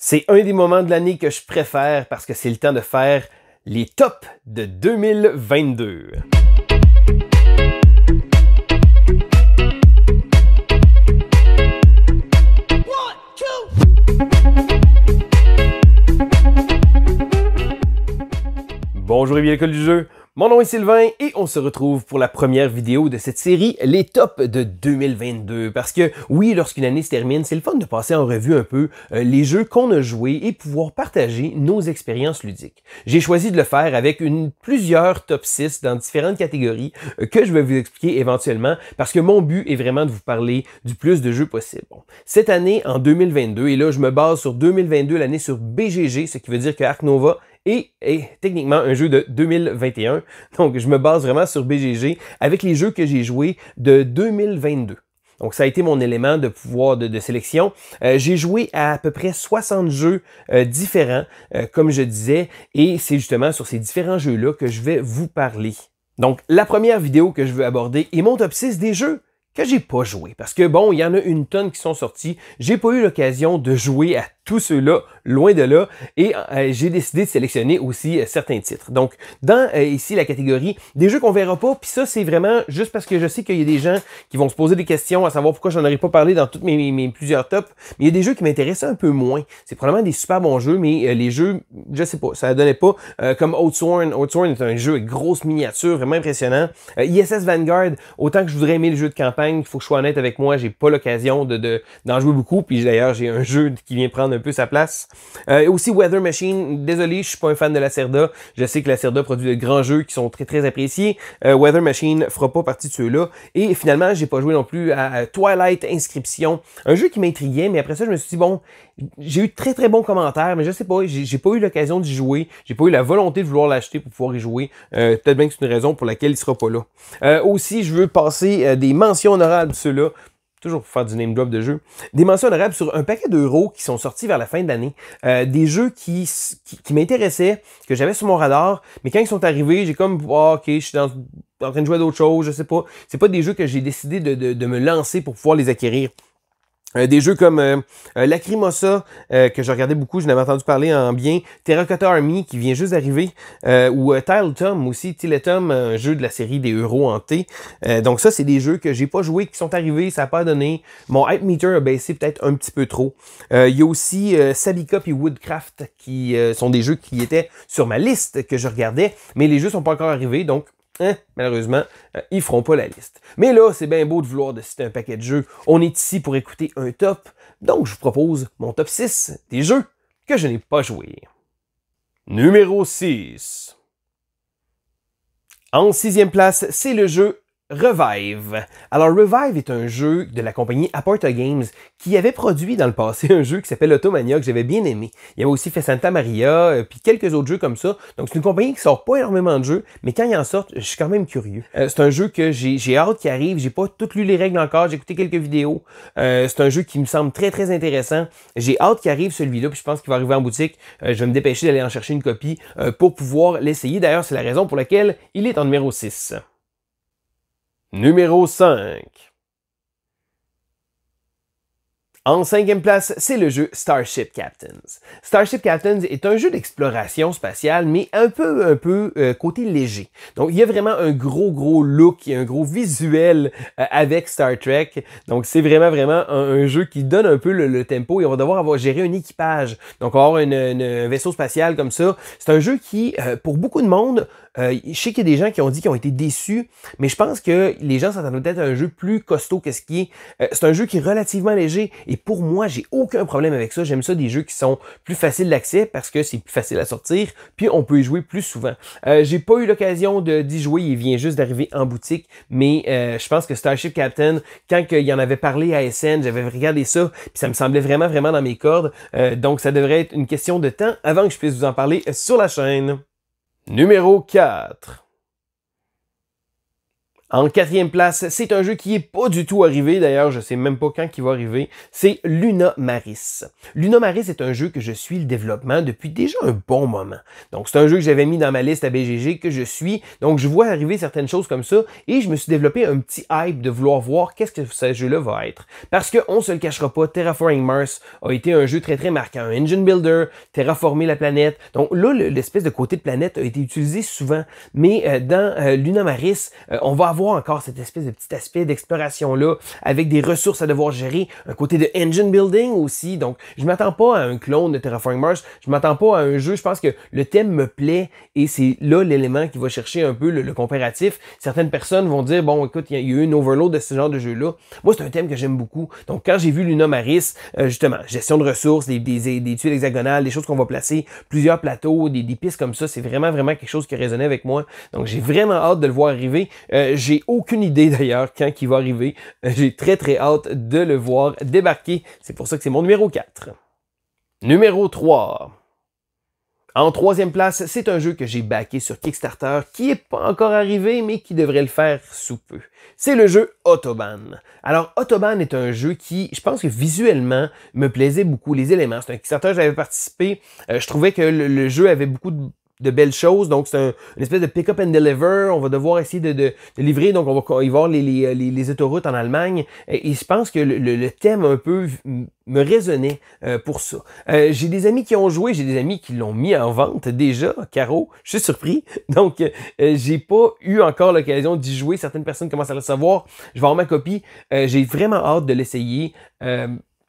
C'est un des moments de l'année que je préfère parce que c'est le temps de faire les tops de 2022. Bonjour et bienvenue à l'école du jeu. Mon nom est Sylvain et on se retrouve pour la première vidéo de cette série, les tops de 2022. Parce que oui, lorsqu'une année se termine, c'est le fun de passer en revue un peu les jeux qu'on a joués et pouvoir partager nos expériences ludiques. J'ai choisi de le faire avec plusieurs top 6 dans différentes catégories que je vais vous expliquer éventuellement parce que mon but est vraiment de vous parler du plus de jeux possible. Bon, cette année, en 2022, et là je me base sur 2022, l'année sur BGG, ce qui veut dire que Ark Nova est techniquement un jeu de 2021. Donc, je me base vraiment sur BGG avec les jeux que j'ai joués de 2022. Donc, ça a été mon élément de pouvoir de sélection. J'ai joué à peu près 60 jeux différents, comme je disais, et c'est justement sur ces différents jeux-là que je vais vous parler. Donc, la première vidéo que je veux aborder est mon top 6 des jeux que j'ai pas joué. Parce que bon, il y en a une tonne qui sont sortis. J'ai pas eu l'occasion de jouer à tous ceux-là, loin de là, et j'ai décidé de sélectionner aussi certains titres. Donc, dans ici la catégorie des jeux qu'on verra pas, puis ça c'est vraiment juste parce que je sais qu'il y a des gens qui vont se poser des questions à savoir pourquoi j'en aurais pas parlé dans toutes mes plusieurs tops, mais il y a des jeux qui m'intéressent un peu moins. C'est probablement des super bons jeux, mais les jeux, je sais pas, ça donnait pas, comme Oathsworn. Oathsworn est un jeu avec grosse miniature, vraiment impressionnant. ISS Vanguard, autant que je voudrais aimer les jeux de campagne, il faut que je sois honnête avec moi, j'ai pas l'occasion d'en jouer beaucoup, puis d'ailleurs j'ai un jeu qui vient prendre un peu sa place. Aussi Weather Machine, désolé, je suis pas un fan de Lacerda. Je sais que Lacerda produit de grands jeux qui sont très très appréciés. Weather Machine fera pas partie de ceux-là. Et finalement, j'ai pas joué non plus à Twilight Inscription, un jeu qui m'intriguait, mais après ça, je me suis dit, bon, j'ai eu de très très bons commentaires, mais je sais pas, j'ai pas eu l'occasion d'y jouer. J'ai pas eu la volonté de vouloir l'acheter pour pouvoir y jouer. Peut-être bien que c'est une raison pour laquelle il sera pas là. Aussi, je veux passer des mentions honorables de ceux-là. Toujours pour faire du name drop de jeux, des mentions honorables sur un paquet d'euros qui sont sortis vers la fin de l'année, des jeux qui m'intéressaient, que j'avais sur mon radar, mais quand ils sont arrivés, j'ai comme, ok, je suis en train de jouer à d'autres choses, je sais pas, c'est pas des jeux que j'ai décidé de me lancer pour pouvoir les acquérir. Des jeux comme Lacrimosa, que je regardais beaucoup, je n'avais entendu parler en bien, Terracotta Army, qui vient juste d'arriver, ou Tile Tom aussi, Tile Tom, un jeu de la série des euros hantés. Donc ça, c'est des jeux que j'ai pas joués, qui sont arrivés, ça n'a pas donné. Mon hype meter a baissé peut-être un petit peu trop. Il y a aussi Sabika et Woodcraft, qui sont des jeux qui étaient sur ma liste que je regardais, mais les jeux sont pas encore arrivés, donc malheureusement, ils feront pas la liste. Mais là, c'est bien beau de vouloir de citer un paquet de jeux. On est ici pour écouter un top. Donc, je vous propose mon top 6 des jeux que je n'ai pas joués. Numéro 6. En 6e place, c'est le jeu Revive. Alors, Revive est un jeu de la compagnie Aporta Games qui avait produit dans le passé un jeu qui s'appelle Automania que j'avais bien aimé. Il y avait aussi fait Santa Maria, puis quelques autres jeux comme ça. Donc, c'est une compagnie qui sort pas énormément de jeux, mais quand ils en sortent, je suis quand même curieux. C'est un jeu que j'ai hâte qu'il arrive. J'ai pas toutes lu les règles encore. J'ai écouté quelques vidéos. C'est un jeu qui me semble très, très intéressant. J'ai hâte qu'il arrive celui-là, puis je pense qu'il va arriver en boutique. Je vais me dépêcher d'aller en chercher une copie pour pouvoir l'essayer. D'ailleurs, c'est la raison pour laquelle il est en numéro 6. Numéro 5. En 5e place, c'est le jeu Starship Captains. Starship Captains est un jeu d'exploration spatiale, mais un peu côté léger. Donc, il y a vraiment un gros look et un gros visuel avec Star Trek. Donc, c'est vraiment un jeu qui donne un peu le tempo et on va devoir gérer un équipage. Donc, on va avoir un vaisseau spatial comme ça. C'est un jeu qui, pour beaucoup de monde, je sais qu'il y a des gens qui ont dit qu'ils ont été déçus, mais je pense que les gens s'attendaient peut-être à un jeu plus costaud que ce qui est. C'est un jeu qui est relativement léger et pour moi, j'ai aucun problème avec ça. J'aime ça des jeux qui sont plus faciles d'accès parce que c'est plus facile à sortir, puis on peut y jouer plus souvent. J'ai pas eu l'occasion d'y jouer, il vient juste d'arriver en boutique, mais je pense que Starship Captain, quand il y en avait parlé à SN, j'avais regardé ça, puis ça me semblait vraiment dans mes cordes. Donc ça devrait être une question de temps avant que je puisse vous en parler sur la chaîne. Numéro 4. En quatrième place, c'est un jeu qui est pas du tout arrivé, d'ailleurs je sais même pas quand il va arriver, c'est Luna Maris. Luna Maris est un jeu que je suis le développement depuis déjà un bon moment. Donc c'est un jeu que j'avais mis dans ma liste à BGG, que je suis, donc je vois arriver certaines choses comme ça, et je me suis développé un petit hype de vouloir voir qu'est-ce que ce jeu-là va être. Parce qu'on se le cachera pas, Terraforming Mars a été un jeu très très marquant, un engine builder, terraformer la planète, donc là l'espèce de côté de planète a été utilisé souvent, mais dans Luna Maris, on va avoir encore cette espèce de petit aspect d'exploration-là, avec des ressources à devoir gérer, un côté de engine building aussi, donc je m'attends pas à un clone de Terraforming Mars, je m'attends pas à un jeu, je pense que le thème me plaît, et c'est là l'élément qui va chercher un peu le comparatif. Certaines personnes vont dire, bon écoute, il y a eu une overload de ce genre de jeu-là. Moi c'est un thème que j'aime beaucoup, donc quand j'ai vu Luna Maris, justement, gestion de ressources, des tuiles hexagonales, des choses qu'on va placer, plusieurs plateaux, des pistes comme ça, c'est vraiment quelque chose qui résonnait avec moi, donc j'ai vraiment hâte de le voir arriver. J'ai aucune idée d'ailleurs quand il va arriver. J'ai très hâte de le voir débarquer. C'est pour ça que c'est mon numéro 4. Numéro 3. En troisième place, c'est un jeu que j'ai backé sur Kickstarter, qui n'est pas encore arrivé, mais qui devrait le faire sous peu. C'est le jeu Autobahn. Alors, Autobahn est un jeu qui, je pense que visuellement, me plaisait beaucoup. Les éléments, c'est un Kickstarter, j'avais participé. Je trouvais que le jeu avait beaucoup de belles choses, donc c'est une espèce de pick-up and deliver, on va devoir essayer de livrer, donc il va y avoir les autoroutes en Allemagne, et je pense que le thème un peu me résonnait pour ça. J'ai des amis qui ont joué, j'ai des amis qui l'ont mis en vente déjà, Caro, je suis surpris, donc j'ai pas eu encore l'occasion d'y jouer, certaines personnes commencent à le savoir, je vais avoir ma copie, j'ai vraiment hâte de l'essayer.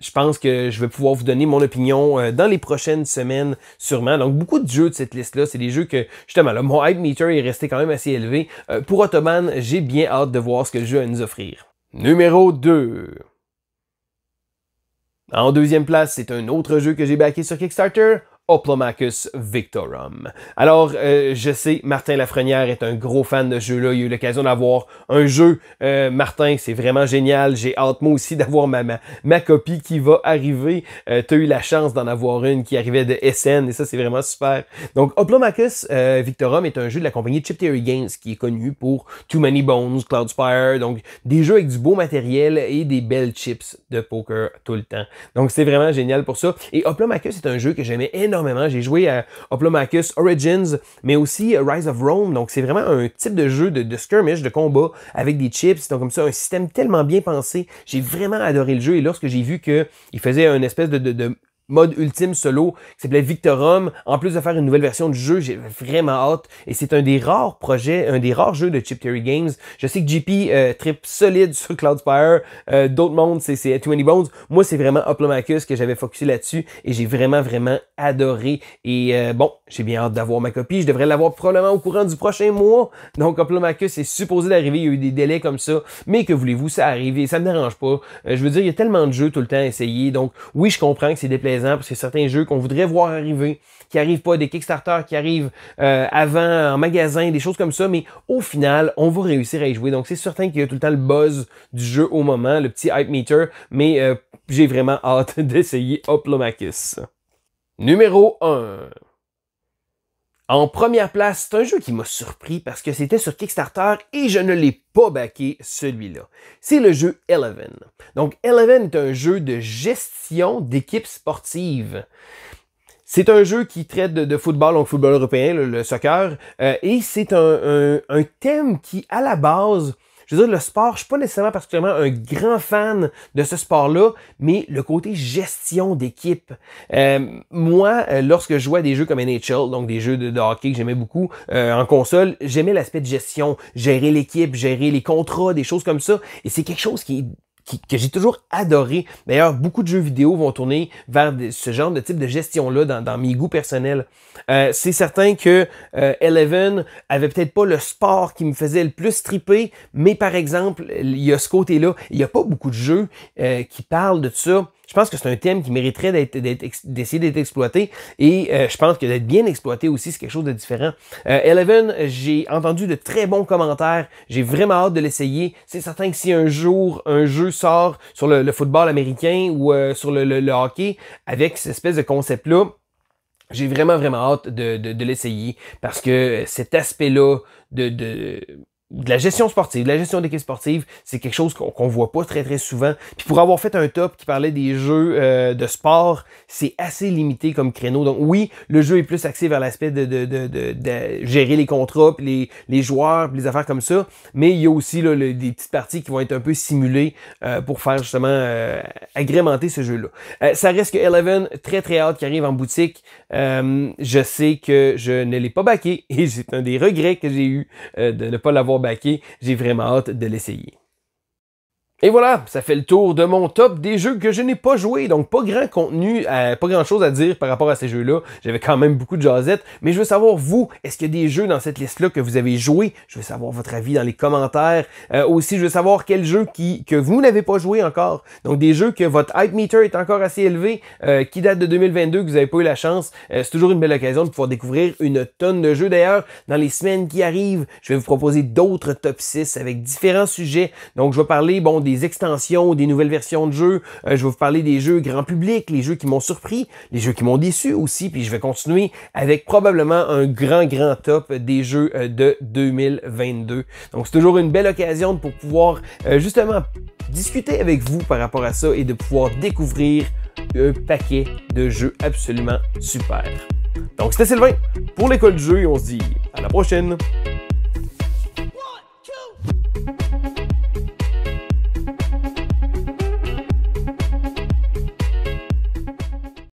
Je pense que je vais pouvoir vous donner mon opinion dans les prochaines semaines, sûrement. Donc, beaucoup de jeux de cette liste-là, c'est des jeux que, justement, là, mon hype meter est resté quand même assez élevé. Pour Autobahn, j'ai bien hâte de voir ce que le jeu a à nous offrir. Numéro 2. En deuxième place, c'est un autre jeu que j'ai backé sur Kickstarter, Hoplomachus Victorum. Alors, je sais, Martin Lafrenière est un gros fan de ce jeu-là. Il a eu l'occasion d'avoir un jeu. Martin, c'est vraiment génial. J'ai hâte, moi aussi, d'avoir ma copie qui va arriver. Tu as eu la chance d'en avoir une qui arrivait de SN, et ça, c'est vraiment super. Donc, Hoplomachus Victorum est un jeu de la compagnie Chip Theory Games, qui est connu pour Too Many Bones, Cloudspire, donc des jeux avec du beau matériel et des belles chips de poker tout le temps. Donc, c'est vraiment génial pour ça. Et Hoplomachus est un jeu que j'aimais énormément. J'ai joué à Hoplomachus Origins, mais aussi Rise of Rome. Donc, c'est vraiment un type de jeu de skirmish, de combat avec des chips. Donc, comme ça, un système tellement bien pensé. J'ai vraiment adoré le jeu. Et lorsque j'ai vu qu'il faisait une espèce de mode ultime solo qui s'appelait Victorum, en plus de faire une nouvelle version du jeu, j'ai vraiment hâte, et c'est un des rares projets, un des rares jeux de Chip Theory Games. Je sais que JP trip solide sur Cloudspire, d'autres mondes c'est Too Many Bones. Moi c'est vraiment Hoplomachus que j'avais focusé là-dessus, et j'ai vraiment adoré, et bon, j'ai bien hâte d'avoir ma copie. Je devrais l'avoir probablement au courant du prochain mois. Donc Hoplomachus est supposé d'arriver, il y a eu des délais comme ça, mais que voulez-vous, ça arrive et ça me dérange pas. Je veux dire, il y a tellement de jeux tout le temps à essayer, donc oui, je comprends que c'est déplaisant, parce que certains jeux qu'on voudrait voir arriver, qui arrivent pas, des Kickstarter qui arrivent avant en magasin, des choses comme ça, mais au final, on va réussir à y jouer. Donc c'est certain qu'il y a tout le temps le buzz du jeu au moment, le petit hype meter, mais j'ai vraiment hâte d'essayer Hoplomachus. Numéro 1. En première place, c'est un jeu qui m'a surpris parce que c'était sur Kickstarter et je ne l'ai pas backé, celui-là. C'est le jeu Eleven. Donc, Eleven est un jeu de gestion d'équipes sportives. C'est un jeu qui traite de football, donc football européen, le soccer, et c'est un thème qui, à la base, je veux dire, le sport, je suis pas nécessairement particulièrement un grand fan de ce sport-là, mais le côté gestion d'équipe. Moi, lorsque je jouais à des jeux comme NHL, donc des jeux de hockey que j'aimais beaucoup en console, j'aimais l'aspect de gestion, gérer l'équipe, gérer les contrats, des choses comme ça. Et c'est quelque chose que j'ai toujours adoré. D'ailleurs, beaucoup de jeux vidéo vont tourner vers ce genre de type de gestion-là dans mes goûts personnels. C'est certain que Eleven avait peut-être pas le sport qui me faisait le plus triper, mais par exemple, il y a ce côté-là. Il n'y a pas beaucoup de jeux qui parlent de ça. Je pense que c'est un thème qui mériterait d'essayer d'être exploité, et je pense que d'être bien exploité aussi, c'est quelque chose de différent. Eleven, j'ai entendu de très bons commentaires, j'ai vraiment hâte de l'essayer. C'est certain que si un jour un jeu sort sur le football américain ou sur le hockey avec cette espèce de concept-là, j'ai vraiment hâte de l'essayer, parce que cet aspect-là de de la gestion sportive, de la gestion d'équipe sportive, c'est quelque chose qu'on voit pas très souvent. Puis pour avoir fait un top qui parlait des jeux de sport, c'est assez limité comme créneau. Donc oui, le jeu est plus axé vers l'aspect de gérer les contrats, puis les joueurs, puis les affaires comme ça. Mais il y a aussi là, des petites parties qui vont être un peu simulées pour faire justement agrémenter ce jeu-là. Ça reste que Eleven, très hâte qui arrive en boutique. Je sais que je ne l'ai pas backé et c'est un des regrets que j'ai eu de ne pas l'avoir backé. J'ai vraiment hâte de l'essayer. Et voilà, ça fait le tour de mon top des jeux que je n'ai pas joué. Donc, pas grand contenu, pas grand chose à dire par rapport à ces jeux-là. J'avais quand même beaucoup de jasettes. Mais je veux savoir, vous, est-ce qu'il y a des jeux dans cette liste-là que vous avez joué? Je veux savoir votre avis dans les commentaires. Aussi, je veux savoir quel jeu que vous n'avez pas joué encore. Donc, des jeux que votre hype meter est encore assez élevé, qui date de 2022, que vous n'avez pas eu la chance. C'est toujours une belle occasion de pouvoir découvrir une tonne de jeux. D'ailleurs, dans les semaines qui arrivent, je vais vous proposer d'autres top 6 avec différents sujets. Donc, je vais parler, bon, des extensions, des nouvelles versions de jeux. Je vais vous parler des jeux grand public, les jeux qui m'ont surpris, les jeux qui m'ont déçu aussi. Puis je vais continuer avec probablement un grand top des jeux de 2022. Donc c'est toujours une belle occasion pour pouvoir justement discuter avec vous par rapport à ça et de pouvoir découvrir un paquet de jeux absolument super. Donc c'était Sylvain pour l'école du jeu et on se dit à la prochaine!